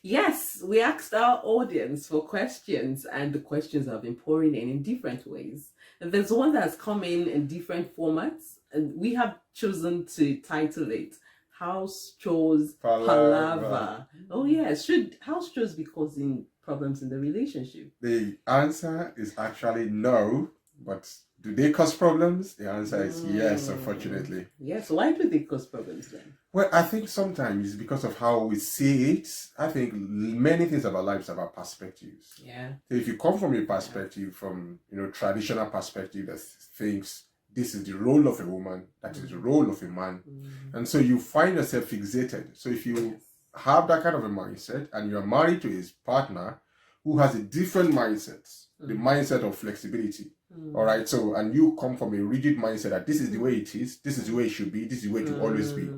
Yes, we asked our audience for questions, and the questions have been pouring in different ways. And there's one that has come in different formats, and we have chosen to title it House Chores Palaver. Oh, yes. Should house chores be causing problems in the relationship? The answer is actually no, but do they cause problems? The answer is yes, unfortunately. Yes, why do they cause problems then? Well, I think sometimes because of how we see it, I think many things about life is about perspectives. Yeah. So if you come from a perspective, from traditional perspective that thinks this is the role of a woman, that is the role of a man, and so you find yourself fixated. So if you have that kind of a mindset and you're married to his partner who has a different mindset, the mindset of flexibility. All right. So, and you come from a rigid mindset that this is the way it is, this is the way it should be, this is the way it will always be.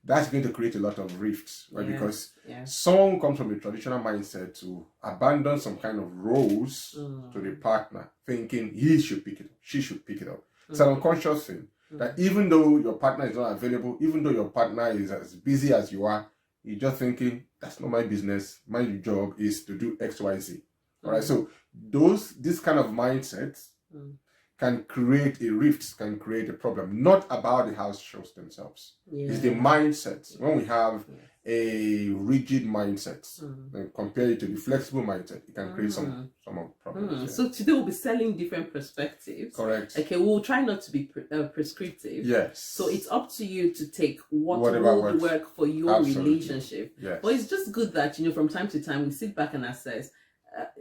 That's going to create a lot of rifts, right? Because someone comes from a traditional mindset to abandon some kind of roles to the partner, thinking he should pick it up, she should pick it up. It's an unconscious thing that even though your partner is not available, even though your partner is as busy as you are, you're just thinking, that's not my business. My job is to do X, Y, Z. All right. So this kind of mindsets can create a rift, can create a problem. Not about the house chores themselves. It's the mindset. When we have a rigid mindset and compare it to the flexible mindset, it can create some problems. So today we'll be selling different perspectives. Correct. Okay, we'll try not to be prescriptive. Yes. So it's up to you to take whatever would work for your relationship. Yes. But it's just good that, from time to time we sit back and assess,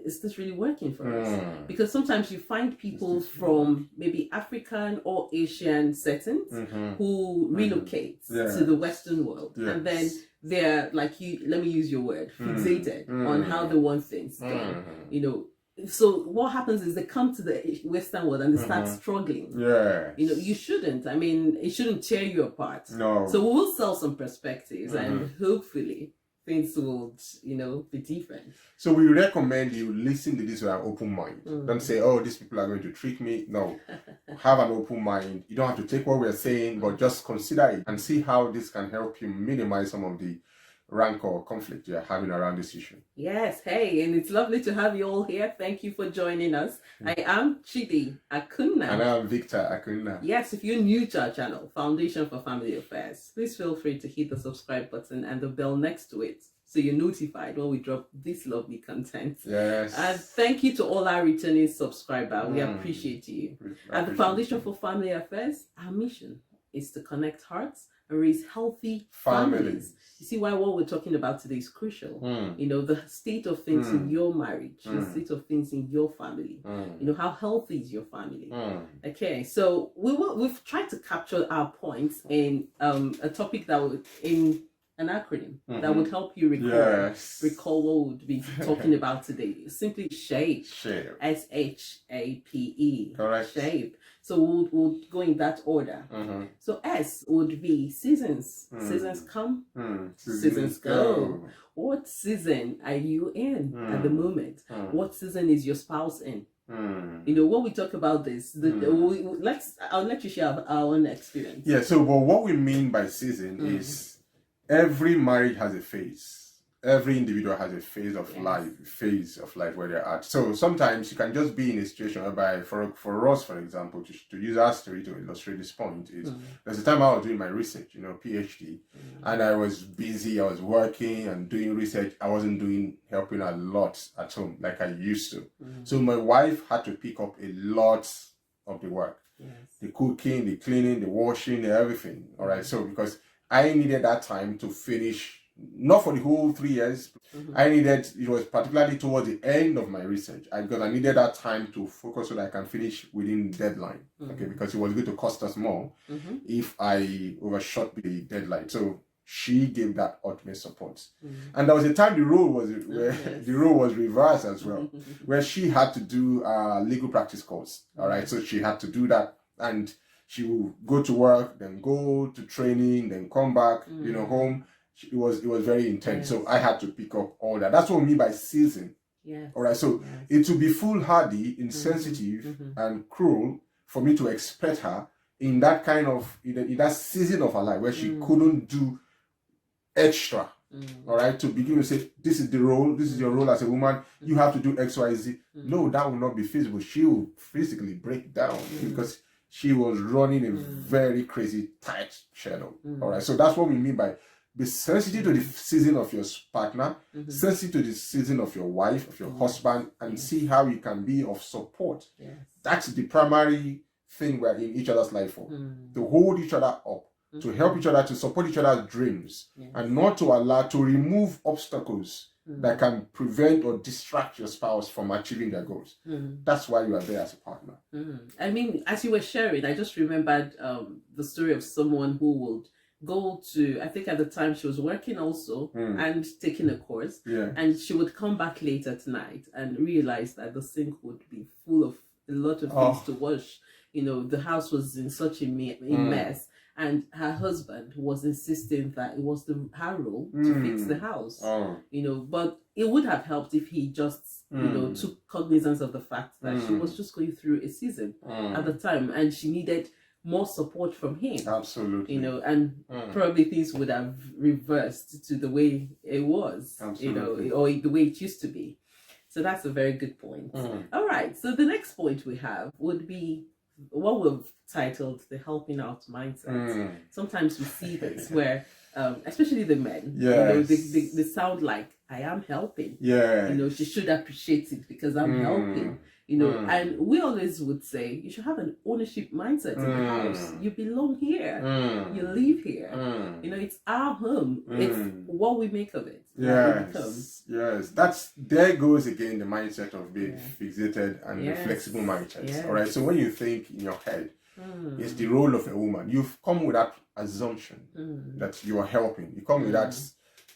is this really working for us? Because sometimes you find people from maybe African or Asian settings who relocate to the Western world. And then they're like, let me use your word, fixated on how they want things done. So what happens is they come to the Western world and they start struggling. You shouldn't. I mean, it shouldn't tear you apart. No. So we will sell some perspectives and hopefully things will, be different. So we recommend you listen to this with an open mind. Don't say, oh, these people are going to trick me. No. Have an open mind. You don't have to take what we're saying, but just consider it and see how this can help you minimize some of the rancor or conflict you're having around this issue. Yes, hey, and it's lovely to have you all here. Thank you for joining us. I am Chidi Akunna. And I'm Victor Akunna. Yes, if you're new to our channel, Foundation for Family Affairs, please feel free to hit the subscribe button and the bell next to it so you're notified when we drop this lovely content. Yes. And thank you to all our returning subscribers. We appreciate you. At the Foundation for Family Affairs, our mission is to connect hearts and raise healthy families. You see why what we're talking about today is crucial. The state of things in your marriage, the state of things in your family. How healthy is your family? Okay, so we've tried to capture our points in a topic that would in an acronym that would help you recall what we'd be talking about today. Simply SHAPE. SHAPE. Correct. SHAPE. So we'll go in that order. So S would be seasons. Seasons come, seasons go. What season are you in at the moment? What season is your spouse in? When we talk about this, I'll let you share our own experience. Yeah, so what we mean by season is every marriage has a phase. Every individual has a phase of life where they're at. So sometimes you can just be in a situation whereby, for us, for example, to use our story to illustrate this point, is there's a time I was doing my research, PhD, and I was busy, I was working and doing research. I wasn't helping a lot at home like I used to. So my wife had to pick up a lot of the work. The cooking, the cleaning, the washing, everything. All right. So because I needed that time to finish, not for the whole 3 years. It was particularly towards the end of my research, because I needed that time to focus so that I can finish within deadline. Okay, because it was going to cost us more if I overshot the deadline. So she gave that ultimate support. And there was a time the role was reversed as well, where she had to do a legal practice course. All right, so she had to do that, and she will go to work, then go to training, then come back, home. It was very intense. So I had to pick up all that. That's what we mean by season. All right. So it would be foolhardy, insensitive, and cruel for me to expect her in that kind of in that season of her life where she couldn't do extra all right, to begin to say, this is the role, this is your role as a woman, you have to do X, Y, Z. No, that will not be feasible. She will physically break down because she was running a very crazy tight schedule. All right, so that's what we mean by be sensitive to the season of your partner, sensitive to the season of your wife, of your husband, and see how you can be of support. Yes. That's the primary thing we're in each other's life for, to hold each other up, to help each other, to support each other's dreams, and not to allow, to remove obstacles that can prevent or distract your spouse from achieving their goals. That's why you are there as a partner. I mean, as you were sharing, I just remembered the story of someone who would go to, I think at the time she was working also and taking a course, and she would come back later at night and realize that the sink would be full of a lot of things to wash. You know, the house was in such a mess, and her husband was insisting that it was her role to fix the house. You know, but it would have helped if he just, you know, took cognizance of the fact that she was just going through a season at the time, and she needed more support from him. Absolutely. You know, and probably things would have reversed to the way it was. Absolutely. You know, or the way it used to be. So that's a very good point. All right. So the next point we have would be what we've titled the helping out mindset. Sometimes we see this where, especially the men, you know, they sound like, I am helping. You know, she should appreciate it because I'm helping. You know, and we always would say you should have an ownership mindset in the house. You belong here. You live here. You know, it's our home. It's what we make of it. Yes. That's, there goes again the mindset of being fixated and the flexible mindset. All right. So when you think in your head, it's the role of a woman. You've come with that assumption that you are helping. You come with that,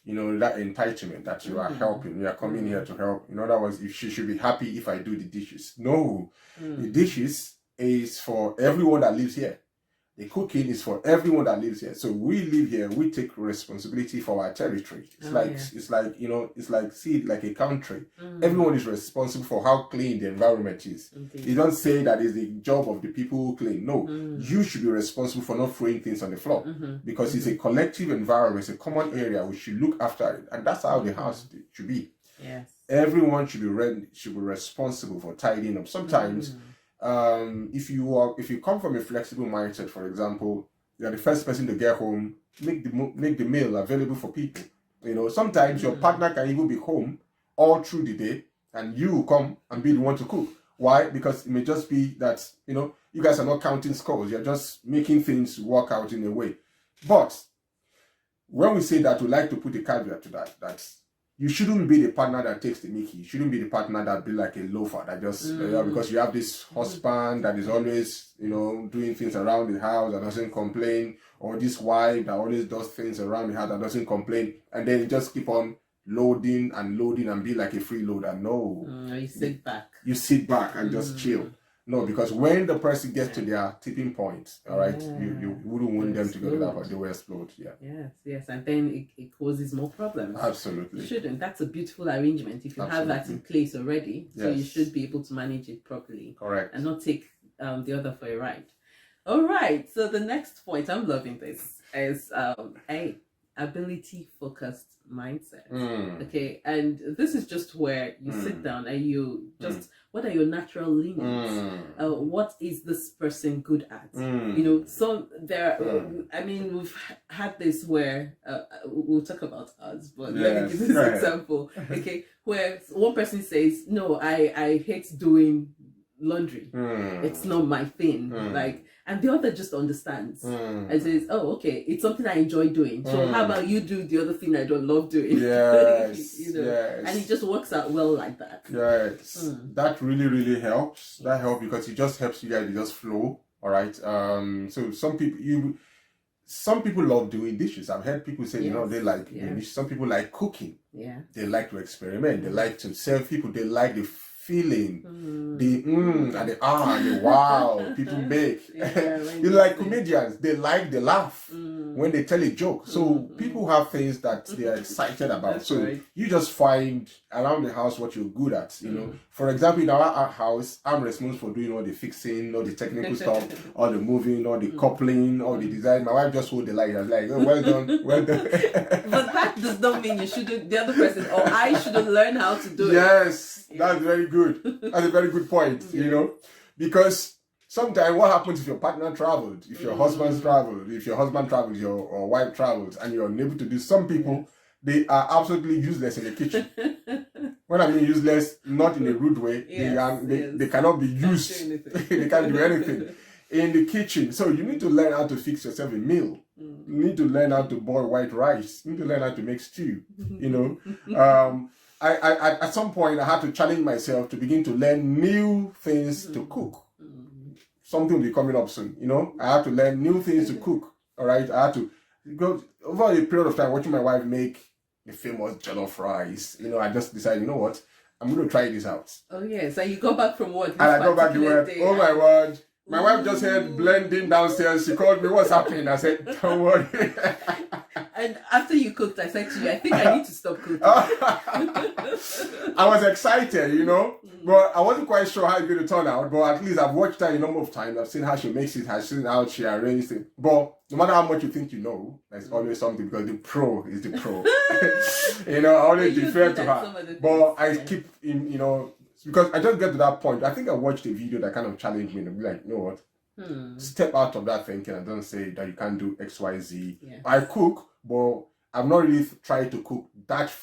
you know, that entitlement that you are helping. You are coming here to help. In other words, if she should be happy if I do the dishes. No, the dishes is for everyone that lives here. The cooking is for everyone that lives here. So we live here. We take responsibility for our territory. It's like you know, it's like like a country. Everyone is responsible for how clean the environment is. You don't say that it's the job of the people who clean. No, you should be responsible for not throwing things on the floor because it's a collective environment. It's a common area. We should look after it, and that's how the house should be. Yes. Everyone should be responsible for tidying up. Sometimes. If you come from a flexible mindset, for example, you're the first person to get home, make the meal available for people. You know, sometimes your partner can even be home all through the day, and you come and be the one to cook. Why? Because it may just be that, you know, you guys are not counting scores. You're just making things work out in a way. But when we say that, we like to put a caveat to that. That's, you shouldn't be the partner that takes the mickey. You shouldn't be the partner that be like a loafer that just because you have this husband that is always, you know, doing things around the house that doesn't complain, or this wife that always does things around the house that doesn't complain, and then you just keep on loading and be like a freeloader. No, you sit back. You sit back and just chill. No, because when the person gets to their tipping point, all right, you wouldn't want them to go to that, but they will explode. Yes, and then it causes more problems. Absolutely. You shouldn't. That's a beautiful arrangement. If you have that in place already, so you should be able to manage it properly. Correct. And not take the other for a ride. All right. So the next point, I'm loving this, is ability focused mindset. Okay, and this is just where you sit down and you just what are your natural leanings? What is this person good at? You know, so there I mean, we've had this where we'll talk about us, but let me give this example. Okay, where one person says, no, I hate doing laundry. It's not my thing. Like, and the other just understands and says, oh, okay, it's something I enjoy doing. So how about you do the other thing I don't love doing? Yes. You know, and it just works out well like that. Yes. That really, really helps. That helps because it just helps you guys to just flow. All right. So some people love doing dishes. I've heard people say, you know, they like doing dishes. Some people like cooking. Yeah. They like to experiment. They like to serve people. They like the feeling, the and the wow people make. You like comedians, they like the laugh. when they tell a joke. So people have things that they are excited about. That's so right. you just find around the house what you're good at. You know, for example, in our house, I'm responsible for doing all the fixing, all the technical stuff, all the moving, all the coupling, all the design. My wife just hold the light. I was like, oh, well done, well done. But that does not mean you shouldn't, the other person, or I shouldn't learn how to do it. Yes, that's very good. That's a very good point, you know, because sometimes what happens if your partner traveled, if your husband's traveled, if your husband travels, your wife travels, and you're unable to do, some people, they are absolutely useless in the kitchen. When I mean useless, not in a rude way, they cannot be used. They can't do anything in the kitchen. So you need to learn how to fix yourself a meal. You need to learn how to boil white rice. You need to learn how to make stew, you know. I at some point I had to challenge myself to begin to learn new things to cook. Something will be coming up soon, you know. I had to learn new things to cook. All right, I had to go over a period of time watching my wife make the famous jollof rice. You know, I just decided, you know what, I'm going to try this out. Oh yes, and you go back from work. And I go back to work. Oh my word. My wife just heard blending downstairs. She called me, what's happening? I said, don't worry. And after you cooked, I said to you, I think I need to stop cooking. I was excited, you know, but I wasn't quite sure how it's going to turn out. But at least I've watched her a number of times. I've seen how she makes it, I've seen how she arranges it. But no matter how much you think you know, there's always something, because the pro is the pro. You know, I always defer to her. But I keep in, you know, because I just get to that point. I think I watched a video that kind of challenged me and be like, you know what? Step out of that thinking and don't say that you can't do X, Y, Z. Yeah. I cook, but I've not really tried to cook that.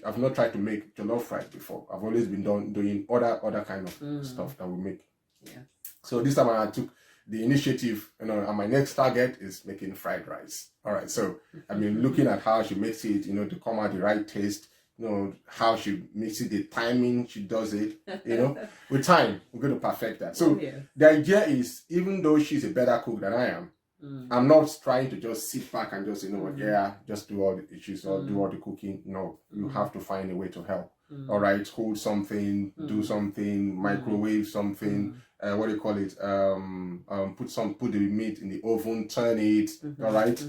I've not tried to make jollof rice before. I've always been doing other kind of stuff that we make. Yeah. So this time I took the initiative, you know, and my next target is making fried rice. All right. So I've been looking at how she makes it, you know, to come out the right taste. You know, how she makes it, the timing she does it, you know. With time, we're going to perfect that. So the idea is, even though she's a better cook than I am, I'm not trying to just sit back and just, you know what, just do all the issues or do all the cooking. No, you have to find a way to help. All right, hold something, do something, microwave something, what do you call it? Put the meat in the oven, turn it, all right,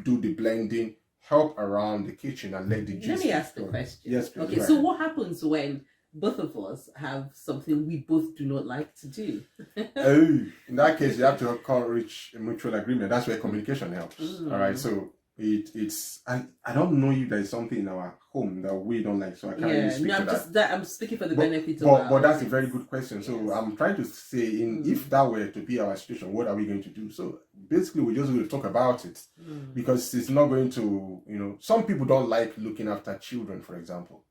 do the blending. Help around the kitchen and let the juice. Let me ask the question. Yes, please. Okay, so what happens when both of us have something we both do not like to do? In that case, you have to reach a mutual agreement. That's where communication helps. All right, so it's I don't know if there is something in our home that we don't like, so I can't really speak to that. I'm speaking for the benefit of but that's a very good question. So I'm trying to say, if that were to be our situation, what are we going to do? So basically, we're just going to talk about it because it's not going to, you know, some people don't like looking after children, for example,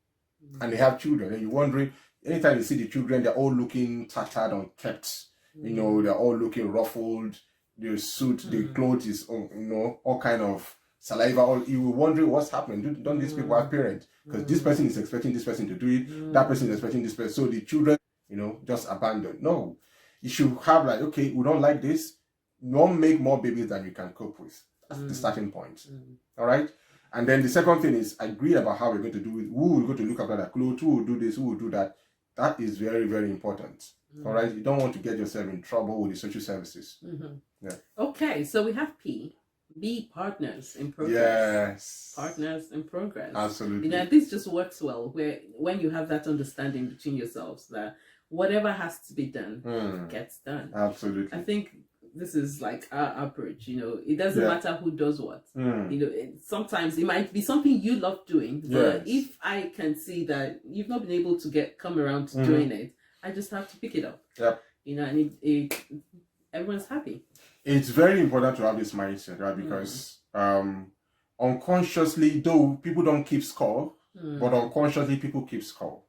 and they have children, and you're wondering, anytime you see the children, they're all looking tattered, unkept, you know, they're all looking ruffled, their suit, the clothes is, you know, all kind of saliva, you will wondering what's happening. Don't these people have parents? Because this person is expecting this person to do it, that person is expecting this person. So the children, you know, just abandoned. No, you should have like, okay, we don't like this. Don't make more babies than you can cope with. That's the starting point. All right. And then the second thing is agree about how we're going to do it. Who will go to look after the clothes? Who will do this? Who will do that? That is very, very important. All right. You don't want to get yourself in trouble with the social services. Yeah. Okay. So we have P. Be partners in progress. Yes. Partners in progress. Absolutely. You know, this just works well when you have that understanding between yourselves that whatever has to be done gets done. Absolutely. I think this is like our approach. You know, it doesn't matter who does what. You know, sometimes it might be something you love doing, but if I can see that you've not been able to come around to doing it, I just have to pick it up. Yep. You know, and everyone's happy. It's very important to have this mindset, right? Because unconsciously, though people don't keep score, but unconsciously people keep score.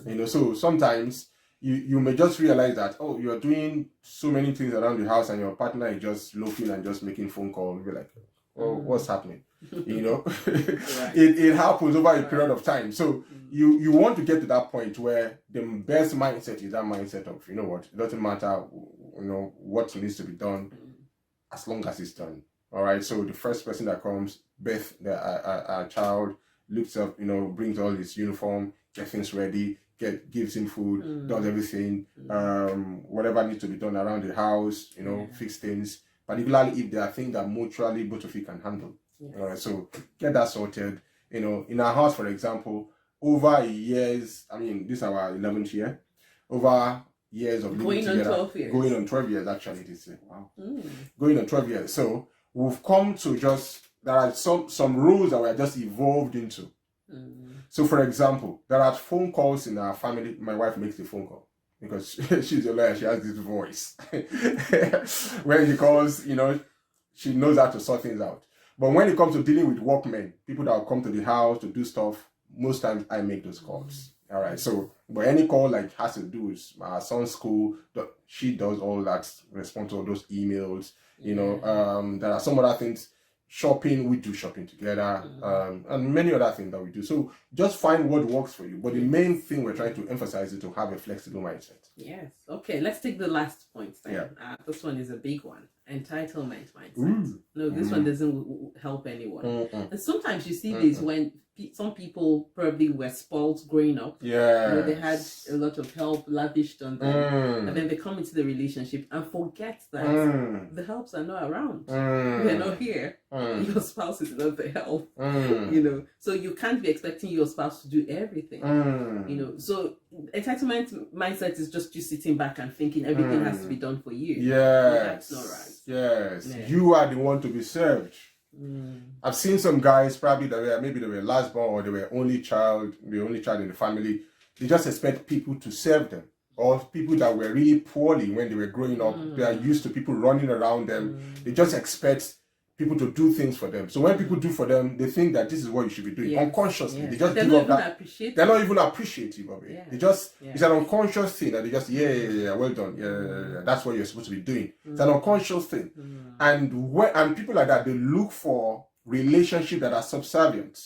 You know, so sometimes you may just realize that, oh, you're doing so many things around the house and your partner is just loafing and just making phone calls. You're like, oh, what's happening? You know, it happens over a period of time. So you want to get to that point where the best mindset is that mindset of, you know what, it doesn't matter, you know, what needs to be done as long as it's done. All right. So the first person that comes, Beth, our child, looks up, you know, brings all his uniform, gets things ready, gives him food, does everything, whatever needs to be done around the house, you know, fix things. particularly if there are things that mutually both of you can handle. Yes. All right, so get that sorted. You know, in our house, for example, over years, I mean, this is our 11th year, over years of living going together, on 12 years. Going on 12 years, actually, it is. Wow. Going on 12 years. So we've come to there are some rules that we're just evolved into. So, for example, there are phone calls in our family. My wife makes the phone call because she's a lawyer. She has this voice. When she calls, you know, she knows how to sort things out. But when it comes to dealing with workmen, people that will come to the house to do stuff, most times I make those calls. All right. So, but any call like has to do with my son's school, she does all that, respond to all those emails. You know, there are some other things. Shopping, we do shopping together, and many other things that we do. So just find what works for you. But the main thing we're trying to emphasize is to have a flexible mindset. Yes. Okay, let's take the last point then. Yeah. This one is a big one. Entitlement mindset. No, this one doesn't help anyone. And sometimes you see this when some people probably were spoiled growing up. Yeah. You know, they had a lot of help lavished on them. And then they come into the relationship and forget that the helps are not around. They're not here. Your spouse is not the help. You know, so you can't be expecting your spouse to do everything. You know, so entitlement mindset is just you sitting back and thinking everything has to be done for you. Yes. No, that's not right. Yes. Yeah. You are the one to be served. I've seen some guys probably that maybe they were last born or they were the only child in the family. They just expect people to serve them, or people that were really poorly when they were growing up. They are used to people running around them. They just expect people to do things for them. So when people do for them, they think that this is what you should be doing. Unconsciously, they just give up that. They're not even appreciative of it. They just it's an unconscious thing that they just well done. Yeah. That's what you're supposed to be doing. It's an unconscious thing. And people like that, they look for relationships that are subservient.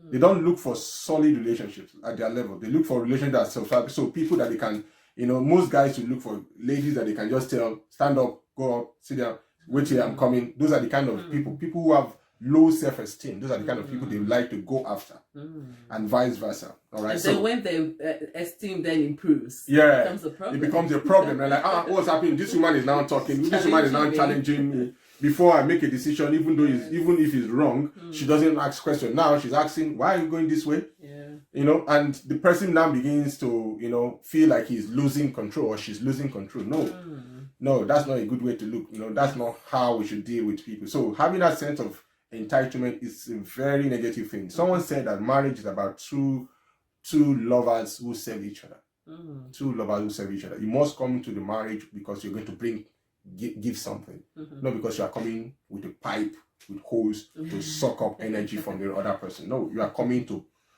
They don't look for solid relationships at their level. They look for relationships that are subservient. So people that they can, you know, most guys will look for ladies that they can just tell, stand up, go up, sit down, wait till I'm coming. Those are the kind of people who have low self-esteem. Those are the kind of people they like to go after, and vice versa. All right. And then when the esteem then improves, yeah, it becomes a problem. It becomes a problem. They're like, what's happening? This woman is now talking. This woman is now challenging me. Before I make a decision, even if it's wrong, she doesn't ask questions. Now she's asking, why are you going this way? Yeah. You know, and the person now begins to, you know, feel like he's losing control or she's losing control. No, that's not a good way to look. You know, that's not how we should deal with people. So having that sense of entitlement is a very negative thing. Someone said that marriage is about two lovers who serve each other. Two lovers who serve each other. You must come to the marriage because you're going to give something, not because you are coming with a pipe with hose to suck up energy from the other person. No, you are coming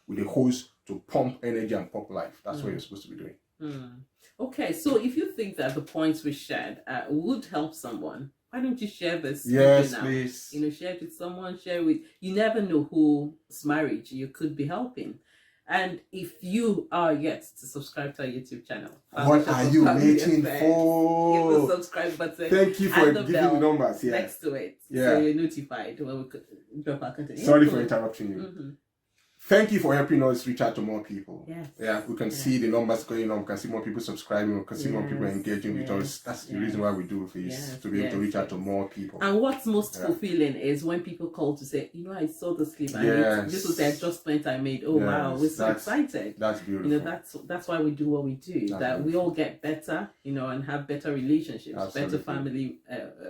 with a hose to pump energy and pump life. That's what you're supposed to be doing. Okay, so if you think that the points we shared would help someone, why don't you share this? Yes, please. You know, share it with someone. You never know whose marriage you could be helping. And if you are yet to subscribe to our YouTube channel, what are you waiting for? Hit the subscribe button. Thank you for giving the numbers. Yeah. Next to it, so you're notified when we drop our content. Sorry for interrupting you. Thank you for helping us reach out to more people. Yes. Yeah, we can see the numbers going on. We can see more people subscribing. We can see more people engaging with us. That's the reason why we do this, to be able to reach out to more people. And what's most fulfilling is when people call to say, you know, I saw the clip and this was the adjustment I made. Oh, wow, we're so excited. That's beautiful. You know, that's why we do what we do. That we all get better, you know, and have better relationships, better family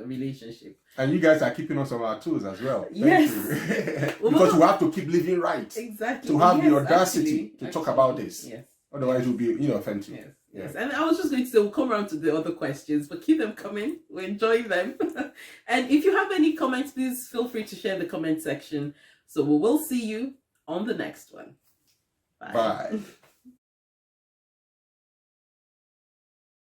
relationship. And you guys are keeping us on our toes as well. Yes. Thank you. Because we have to keep living right. Exactly. To have the audacity to talk about this. Yes. Otherwise, it will be inauthentic. Yes. And I was just going to say, we'll come around to the other questions, but keep them coming. We enjoy them. And if you have any comments, please feel free to share in the comment section. So we will see you on the next one. Bye. Bye.